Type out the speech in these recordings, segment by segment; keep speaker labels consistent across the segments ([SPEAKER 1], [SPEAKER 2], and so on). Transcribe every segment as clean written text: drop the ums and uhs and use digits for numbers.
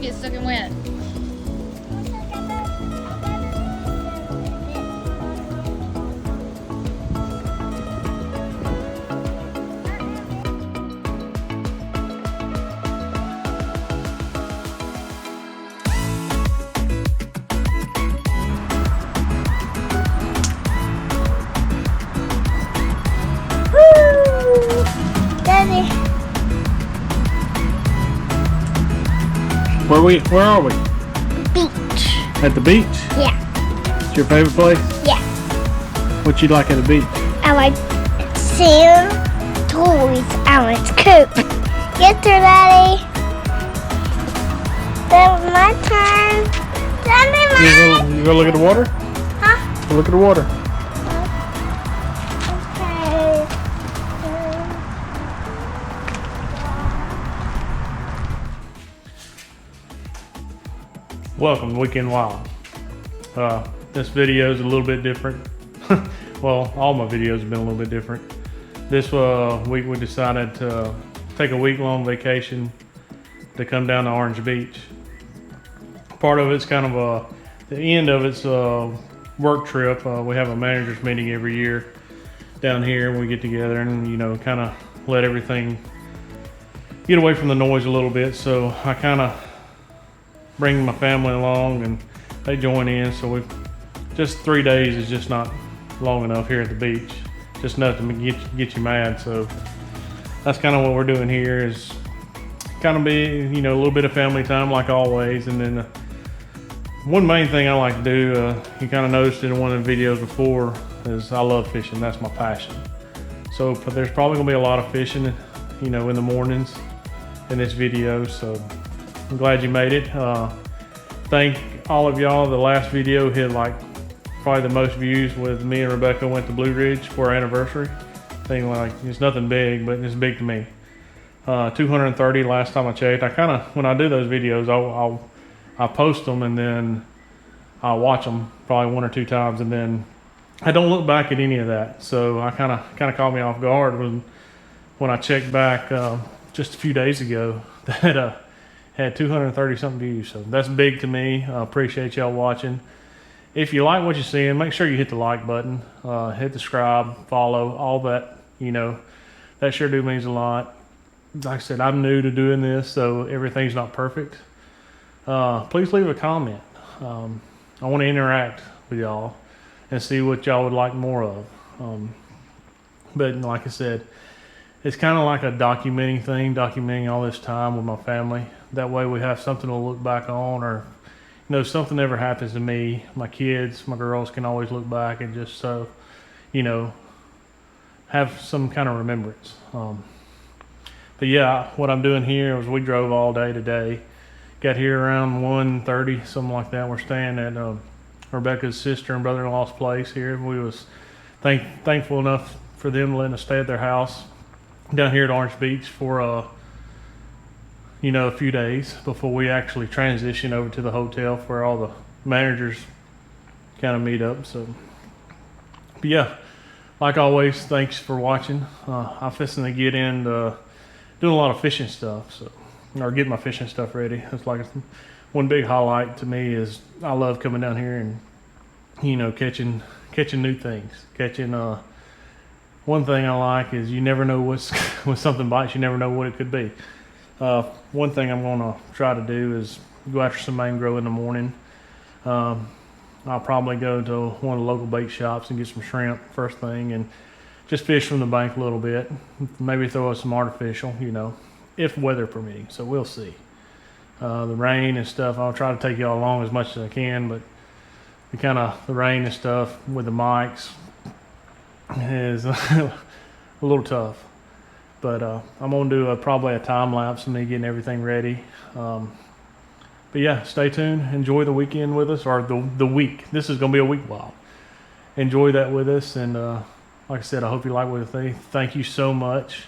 [SPEAKER 1] get stuck in wet.
[SPEAKER 2] Daddy.
[SPEAKER 3] Where are we?
[SPEAKER 2] Beach.
[SPEAKER 3] At the beach?
[SPEAKER 2] Yeah.
[SPEAKER 3] It's your favorite place?
[SPEAKER 2] Yeah.
[SPEAKER 3] What you like at the beach?
[SPEAKER 2] I like sand, toys, I like scoop. Get there, Daddy. That was my turn. Daddy,
[SPEAKER 3] You go look at the water?
[SPEAKER 2] Huh?
[SPEAKER 3] Go look at the water.
[SPEAKER 2] Okay.
[SPEAKER 3] Welcome to Weekend Wild. This video is a little bit different. Well, all my videos have been a little bit different. This week we decided to take a week-long vacation to come down to Orange Beach. Part of it's kind of the end of it's a work trip. We have a manager's meeting every year down here, and we get together and kind of let everything get away from the noise a little bit. So I kind of bring my family along and they join in. So just 3 days is just not long enough here at the beach. Just nothing to get you mad. So that's kind of what we're doing here, is kind of be a little bit of family time like always. And then one main thing I like to do, you kind of noticed in one of the videos before, is I love fishing. That's my passion. So there's probably gonna be a lot of fishing in the mornings in this video. So I'm glad you made it. Thank all of y'all. The last video hit like probably the most views with me and Rebecca went to Blue Ridge for our anniversary. Thing like, it's nothing big, but it's big to me. 230 last time I checked. When I do those videos, I'll post them and then I'll watch them probably 1 or 2 times, and then I don't look back at any of that. So I kind of caught me off guard when I checked back just a few days ago that had 230 something views. So that's big to me. I appreciate y'all watching. If you like what you're seeing, make sure you hit the like button, hit the subscribe, follow, all that. That sure do means a lot. Like I said, I'm new to doing this, so everything's not perfect. Please leave a comment. I want to interact with y'all and see what y'all would like more of. But like I said, it's kind of like a documenting all this time with my family. That way we have something to look back on, or something ever happens to me, my kids, my girls can always look back and just have some kind of remembrance. But yeah, what I'm doing here is we drove all day today. Got here around 1:30, something like that. We're staying at Rebecca's sister and brother-in-law's place here. We was thankful enough for them letting us stay at their house down here at Orange Beach for a few days before we actually transition over to the hotel where all the managers kind of meet up. So, but yeah, like always, thanks for watching. I'm fixing to get into doing a lot of fishing stuff, or get my fishing stuff ready. It's like one big highlight to me is I love coming down here and catching new things. One thing I like is you never know when something bites, you never know what it could be. One thing I'm gonna try to do is go after some mangrove in the morning. I'll probably go to one of the local bait shops and get some shrimp first thing and just fish from the bank a little bit. Maybe throw out some artificial, if weather permitting. So we'll see. The rain and stuff, I'll try to take y'all along as much as I can, but the rain and stuff with the mics is a little tough. But I'm gonna do probably a time lapse of me getting everything ready. But yeah, stay tuned. Enjoy the weekend with us, or the week. This is gonna be a week wild. Enjoy that with us, and like I said, I hope you like what you think. Thank you so much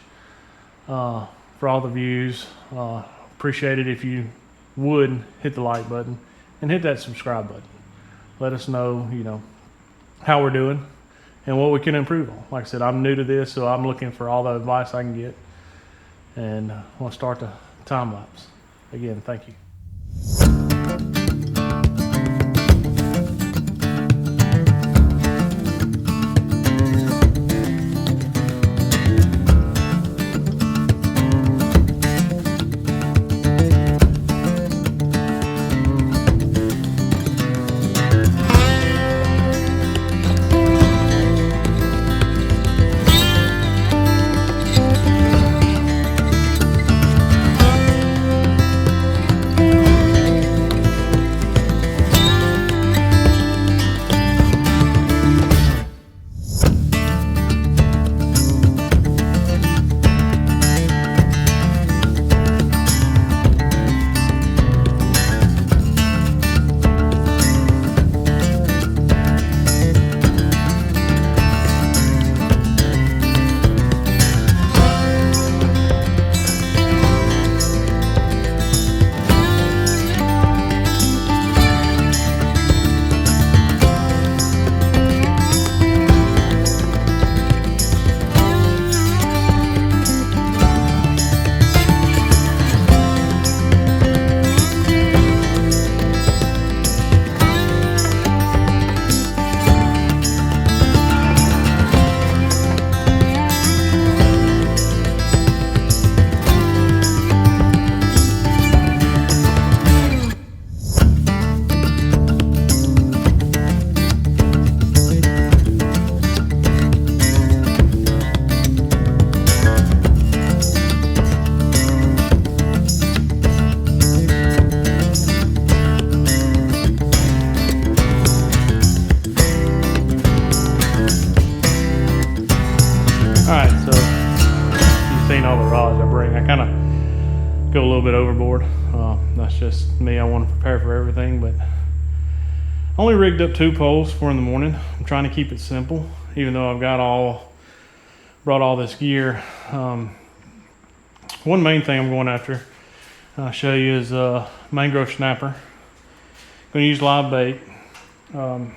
[SPEAKER 3] for all the views. Appreciate it if you would hit the like button and hit that subscribe button. Let us know, how we're doing and what we can improve on. Like I said, I'm new to this, so I'm looking for all the advice I can get. And I want to start the time lapse. Again, thank you. Alright, so you've seen all the rods I bring. I kind of go a little bit overboard. That's just me. I want to prepare for everything, but I only rigged up 2 poles for in the morning. I'm trying to keep it simple, even though I've brought all this gear. One main thing I'm going after, I'll show you, is mangrove snapper. I'm going to use live bait. So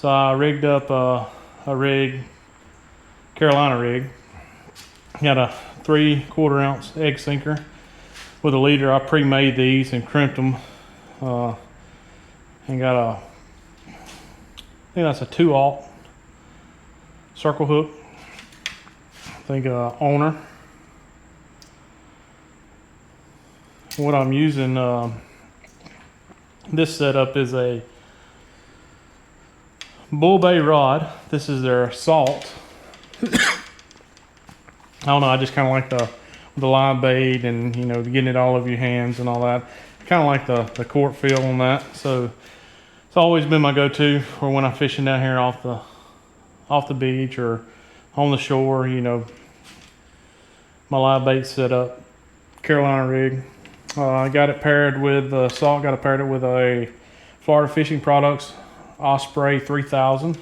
[SPEAKER 3] I rigged up a rig, Carolina rig. Got a 3/4 ounce egg sinker with a leader. I pre-made these and crimped them, and got I think that's a 2/0 circle hook. I think owner. What I'm using, this setup is a bull bay rod. This is their salt. I don't know, I just kind of like the live bait, and you know, getting it all over your hands and all that. Kind of like the court feel on that. So it's always been my go-to for when I'm fishing down here off the beach or on the shore. You know, my live bait setup, Carolina rig. I got it paired with salt. Got it paired with a Florida Fishing Products Osprey 3000.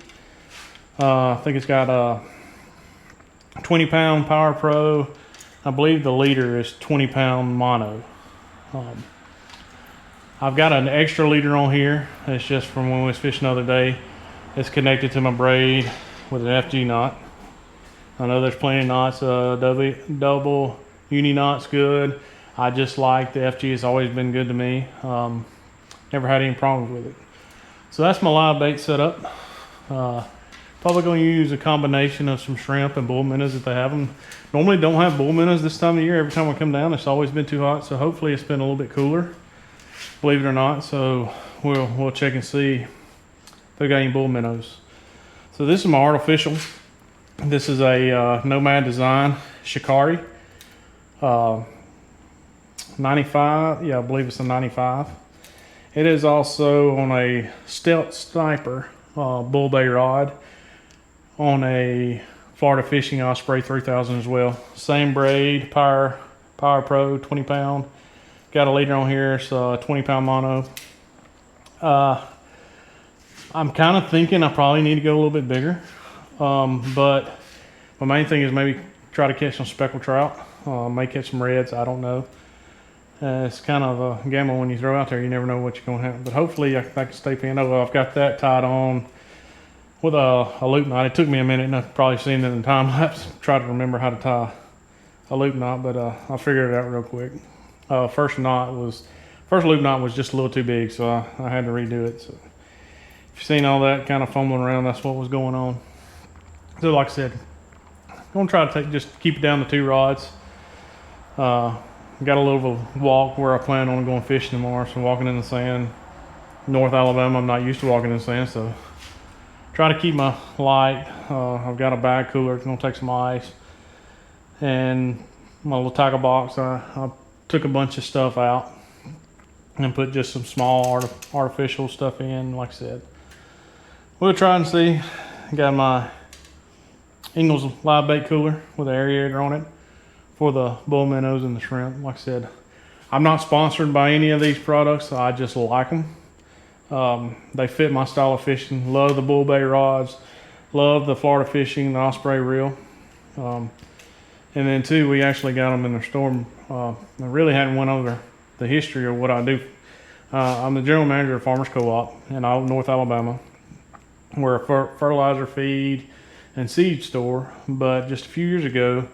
[SPEAKER 3] I think it's got a 20-pound Power Pro. I believe the leader is 20-pound mono. I've got an extra leader on here. It's just from when we was fishing the other day. It's connected to my braid with an FG knot. I know there's plenty of knots. Double uni knot's good. I just like the FG. It's always been good to me. Never had any problems with it. So that's my live bait setup. Probably going to use a combination of some shrimp and bull minnows if they have them. Normally don't have bull minnows this time of year. Every time I come down, it's always been too hot. So hopefully it's been a little bit cooler, believe it or not. So we'll check and see if they got any bull minnows. So this is my artificial. This is a Nomad Design Shikari. 95, yeah, I believe it's a 95. It is also on a Stealth Sniper bull bay rod on a Florida Fishing Osprey 3000 as well. Same braid, Power Pro 20-pound. Got a leader on here. It's a 20-pound mono. I'm kind of thinking I probably need to go a little bit bigger, but my main thing is maybe try to catch some speckled trout. May catch some reds. I don't know. It's kind of a gamble when you throw out there. You never know what you're going to have. But hopefully I can stay pinned. Oh, I've got that tied on with a loop knot. It took me a minute, and I've probably seen it in the time lapse. Try to remember how to tie a loop knot, but I figured it out real quick. First loop knot was just a little too big, so I had to redo it. So if you've seen all that kind of fumbling around, that's what was going on. So like I said, I'm gonna try to just keep it down to 2 rods. Got a little walk where I plan on going fishing tomorrow, so walking in the sand. North Alabama, I'm not used to walking in the sand, so try to keep my light. I've got a bag cooler. It's gonna take some ice, and my little tackle box. I took a bunch of stuff out and put just some small artificial stuff in. Like I said, we'll try and see. Got my Ingles live bait cooler with an aerator on it for the bull minnows and the shrimp. Like I said, I'm not sponsored by any of these products. I just like them. They fit my style of fishing. Love the bull bay rods. Love the Florida Fishing, the Osprey reel. And then too, we actually got them in the store. I really hadn't went over the history of what I do. I'm the general manager of Farmers Co-op in North Alabama. We're a fertilizer, feed, and seed store. But just a few years ago,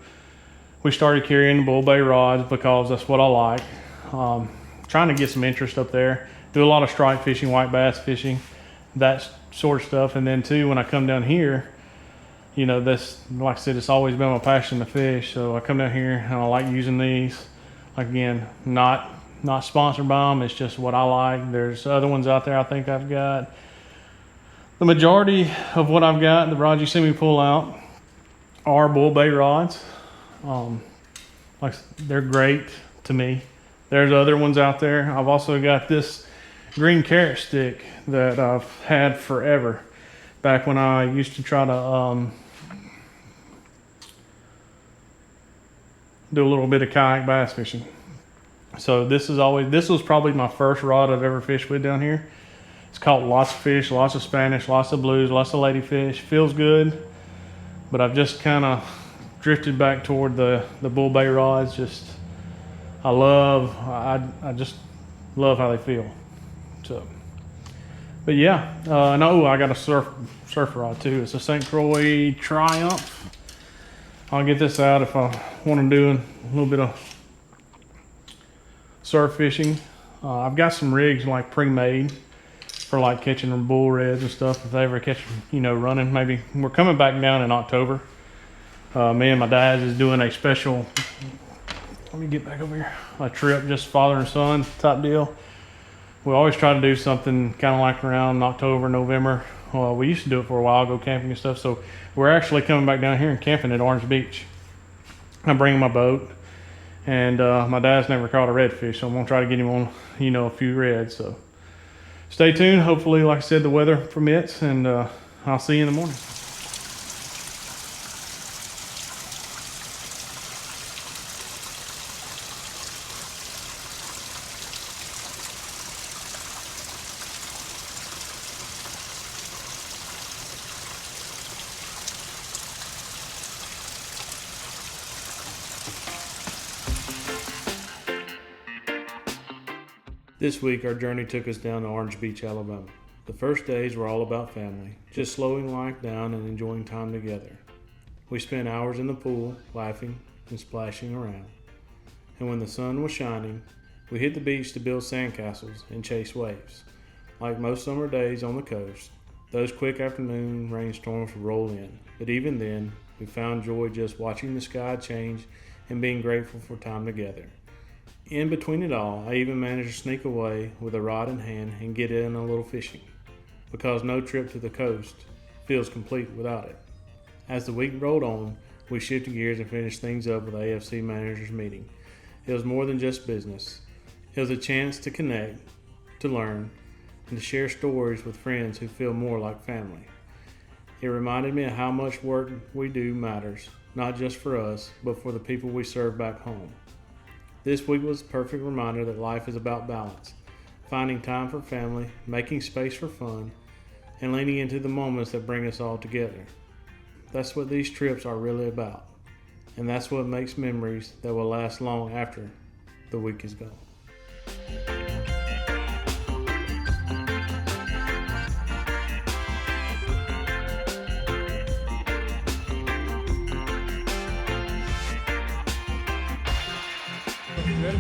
[SPEAKER 3] we started carrying the bull bay rods because that's what I like. Trying to get some interest up there. Do a lot of strike fishing, white bass fishing, that sort of stuff. And then too, when I come down here, you know, this, like I said, it's always been my passion to fish. So I come down here and I like using these. Like again, not sponsored by them. It's just what I like. There's other ones out there I think I've got. The majority of what I've got, the rods you see me pull out, are bull bay rods. Like they're great to me. There's other ones out there. I've also got this green carrot stick that I've had forever. Back when I used to try to do a little bit of kayak bass fishing. So this was probably my first rod I've ever fished with down here. It's caught lots of fish, lots of Spanish, lots of blues, lots of ladyfish. Feels good, but I've just kind of drifted back toward the bull bait rods. I just love how they feel. So, but yeah, no, I got a surf rod too. It's a St. Croix Triumph. I'll get this out if I want to do a little bit of surf fishing. I've got some rigs like pre-made for like catching bull reds and stuff. If they ever catch, running, maybe we're coming back down in October. Me and my dad is doing a special, let me get back over here, a trip, just father and son type deal. We always try to do something kind of like around October, November. We used to do it for a while, go camping and stuff. So we're actually coming back down here and camping at Orange Beach. I'm bringing my boat, and my dad's never caught a redfish, so I'm gonna try to get him on, a few reds. So stay tuned. Hopefully, like I said, the weather permits, and I'll see you in the morning. This week, our journey took us down to Orange Beach, Alabama. The first days were all about family, just slowing life down and enjoying time together. We spent hours in the pool, laughing and splashing around. And when the sun was shining, we hit the beach to build sandcastles and chase waves. Like most summer days on the coast, those quick afternoon rainstorms would roll in. But even then, we found joy just watching the sky change and being grateful for time together. In between it all, I even managed to sneak away with a rod in hand and get in a little fishing, because no trip to the coast feels complete without it. As the week rolled on, we shifted gears and finished things up with AFC managers meeting. It was more than just business. It was a chance to connect, to learn, and to share stories with friends who feel more like family. It reminded me of how much work we do matters, not just for us, but for the people we serve back home. This week was a perfect reminder that life is about balance, finding time for family, making space for fun, and leaning into the moments that bring us all together. That's what these trips are really about, and that's what makes memories that will last long after the week is gone. Ready?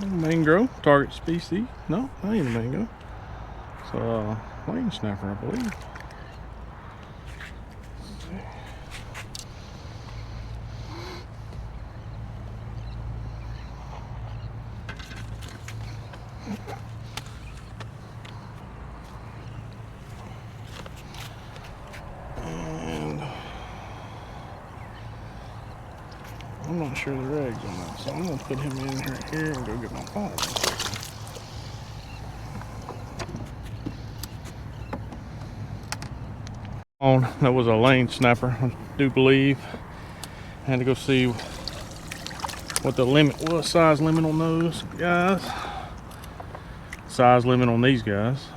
[SPEAKER 3] Mangrove, target species. No, that ain't a mango. It's a lane snapper, I believe. And I'm not sure the eggs on that, so I'm gonna put him in here and go get my phone. That was a lane snapper, I do believe. I had to go see what the limit was, size limit on those guys. Size limit on these guys.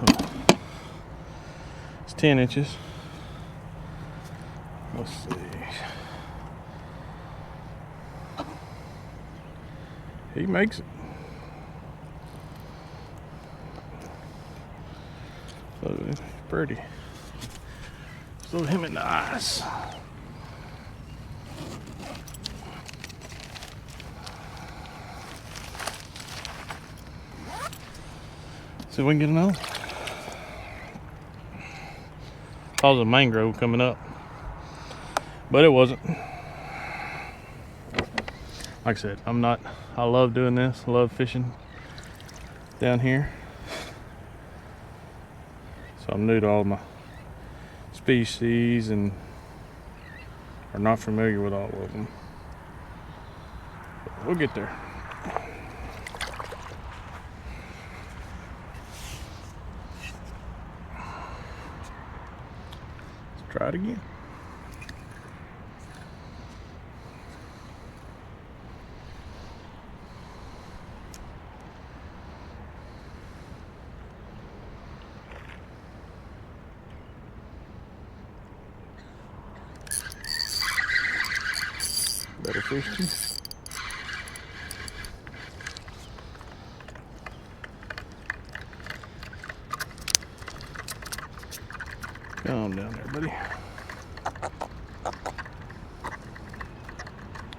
[SPEAKER 3] It's 10 inches. Let's see. He makes it. So he's pretty. Throw him in the ice. See if we can get another. Thought it was a mangrove coming up, but it wasn't. Like I said, I love doing this. I love fishing down here. So I'm new to all my species and are not familiar with all of them. But we'll get there. Let's try it again. Better fish too. Calm down there, buddy.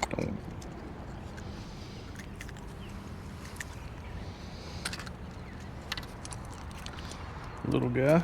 [SPEAKER 3] Don't. Little guy.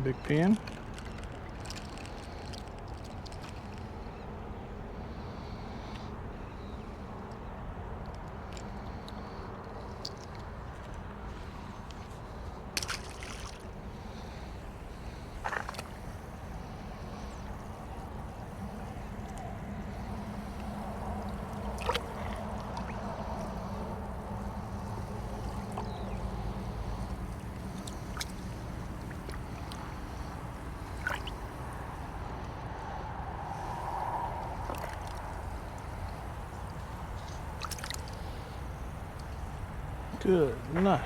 [SPEAKER 3] Big pin. Good night.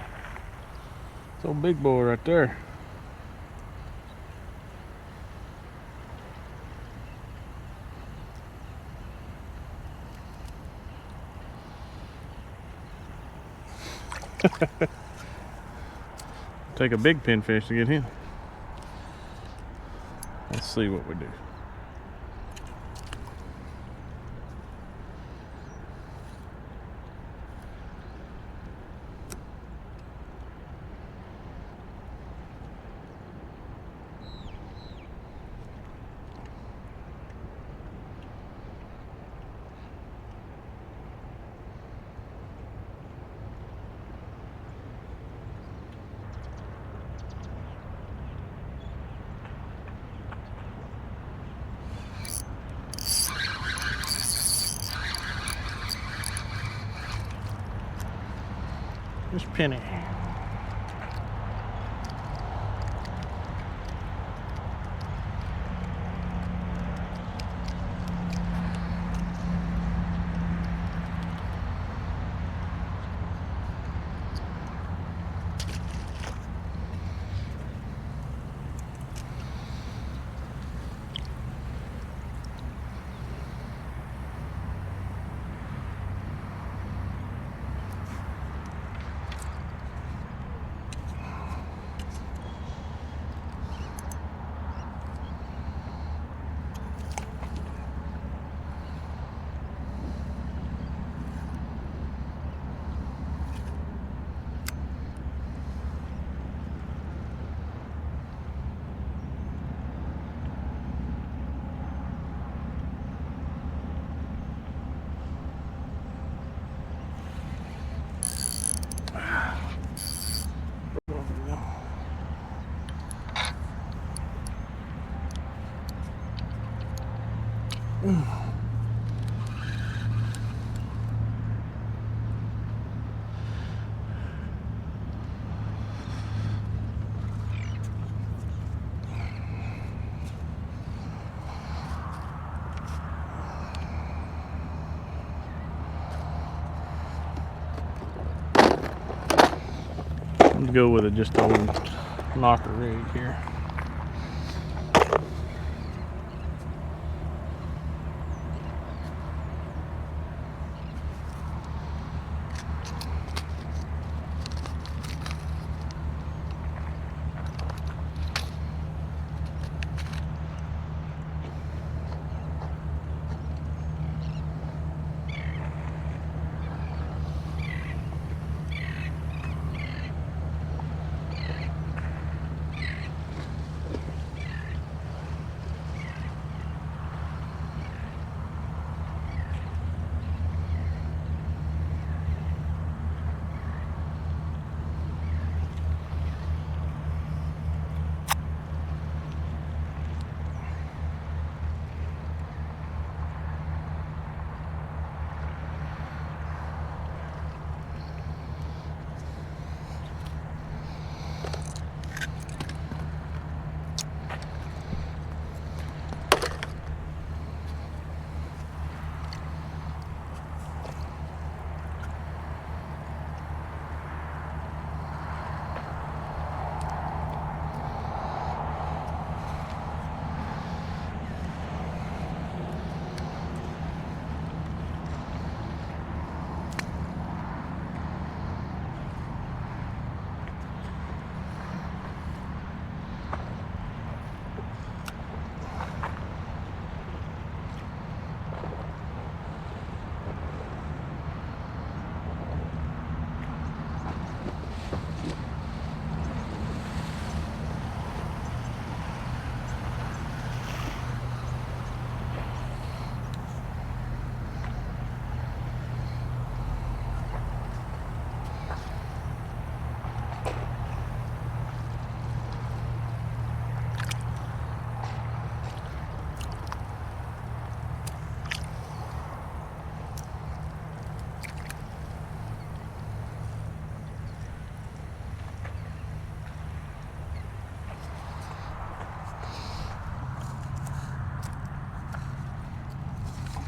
[SPEAKER 3] It's old big boy right there. Take a big pinfish to get him. Let's see what we do. Just penny. Let's go with just old knocker rig here.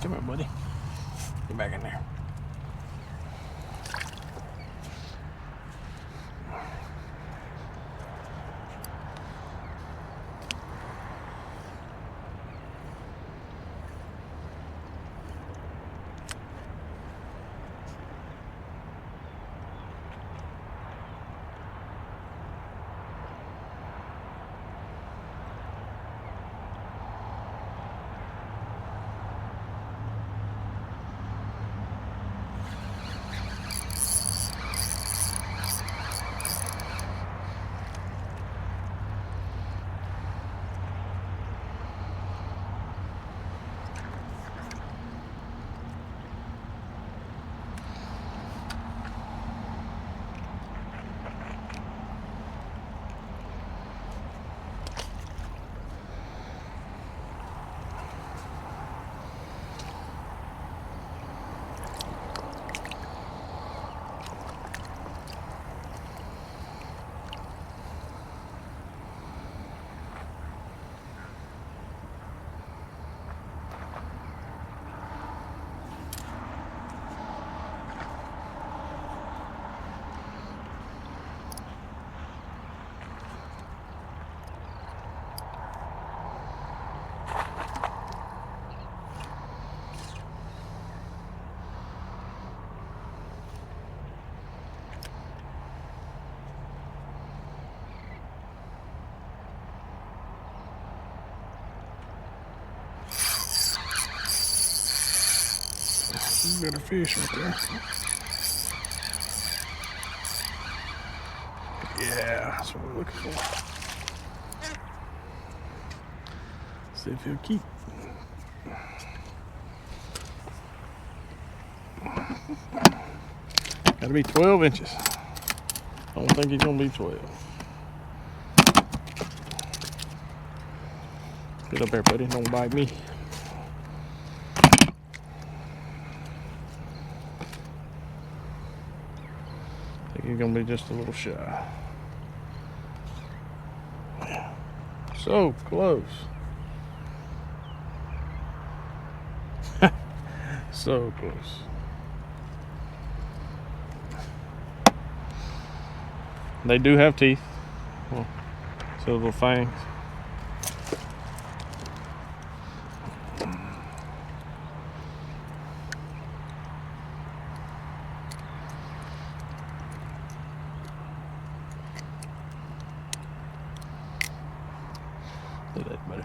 [SPEAKER 3] Come here, buddy. Get back in there. Better fish right there. Yeah, that's what we're looking for. See if he'll keep. Gotta be 12 inches. I don't think he's gonna be 12. Get up there, buddy. Don't bite me. I think he's gonna be just a little shy. Yeah. So close. So close. They do have teeth. Well, so little fangs. Look at that, buddy.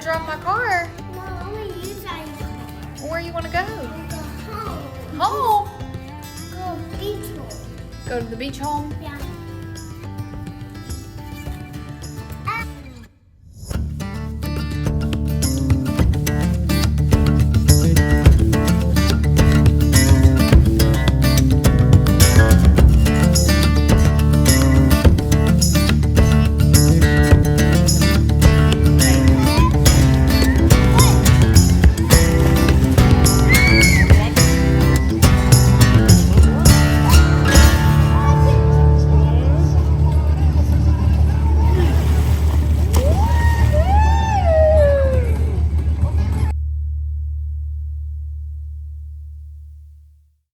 [SPEAKER 1] Drop my car.
[SPEAKER 2] No, I want to use that car.
[SPEAKER 1] Where you want to go?
[SPEAKER 2] Home.
[SPEAKER 1] Home?
[SPEAKER 2] Go beach home.
[SPEAKER 1] Go to the beach home?
[SPEAKER 2] Yeah.